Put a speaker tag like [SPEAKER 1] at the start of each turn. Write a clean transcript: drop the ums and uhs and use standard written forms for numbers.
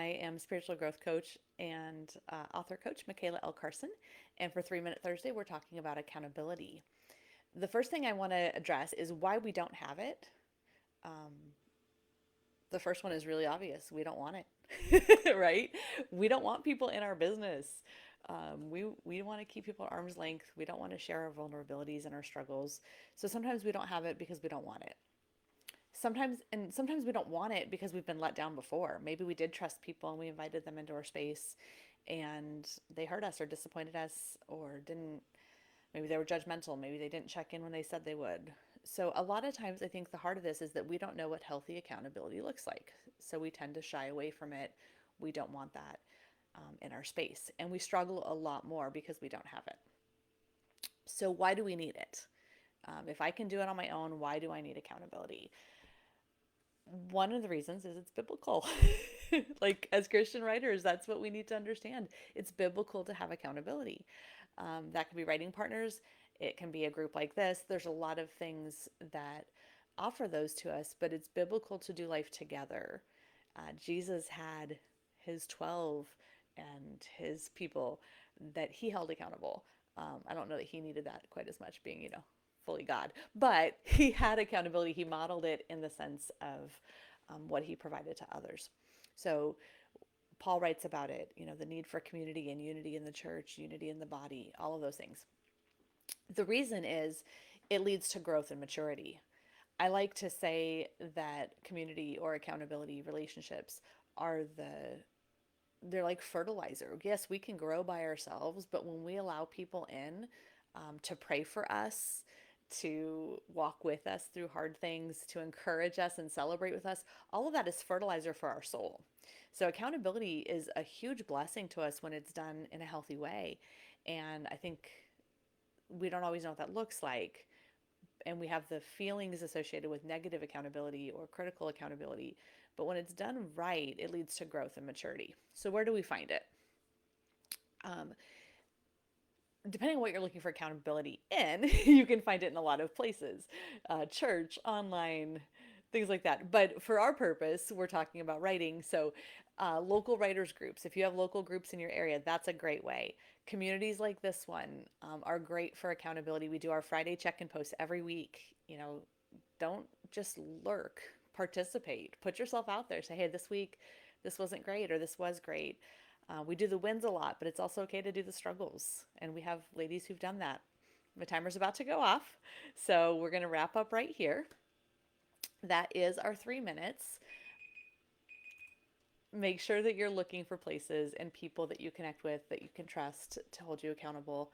[SPEAKER 1] I am spiritual growth coach and author coach Michaela L. Carson. And for 3 Minute Thursday, we're talking about accountability. The first thing I want to address is why we don't have it. Um, the first one is really obvious. We don't want it, right? We don't want people in our business. We want to keep people at arm's length. We don't want to share our vulnerabilities and our struggles. So sometimes we don't have it because we don't want it. Sometimes we don't want it because we've been let down before. Maybe we did trust people and we invited them into our space and they hurt us or disappointed us or didn't, maybe they were judgmental, maybe they didn't check in when they said they would. So a lot of times I think the heart of this is that we don't know what healthy accountability looks like. So we tend to shy away from it. We don't want that in our space, and we struggle a lot more because we don't have it. So why do we need it? If I can do it on my own, why do I need accountability? One of the reasons is it's biblical. Like, as Christian writers, that's what we need to understand. It's biblical to have accountability. That can be writing partners, it can be a group like this. There's a lot of things that offer those to us, but it's biblical to do life together. Jesus had his 12 and his people that he held accountable. I don't know that he needed that quite as much, being, fully God, but he had accountability. He modeled it in the sense of what he provided to others. So Paul writes about it, the need for community and unity in the church, unity in the body, all of those things. The reason is it leads to growth and maturity. I like to say that community or accountability relationships are they're like fertilizer. Yes, we can grow by ourselves, but when we allow people in to pray for us, to walk with us through hard things, to encourage us and celebrate with us, all of that is fertilizer for our soul. So accountability is a huge blessing to us when it's done in a healthy way. And I think we don't always know what that looks like. And we have the feelings associated with negative accountability or critical accountability. But when it's done right, it leads to growth and maturity. So, where do we find it? Um, Depending on what you're looking for accountability in, you can find it in a lot of places, church, online, things like that. But for our purpose, we're talking about writing. So, local writers groups, if you have local groups in your area, that's a great way. Communities like this one are great for accountability. We do our Friday check in posts every week. Don't just lurk, participate, put yourself out there. Say, hey, this week, this wasn't great, or this was great. We do the wins a lot, but it's also okay to do the struggles. And we have ladies who've done that. My timer's about to go off. So we're going to wrap up right here. That is our 3 minutes. Make sure that you're looking for places and people that you connect with, that you can trust to hold you accountable.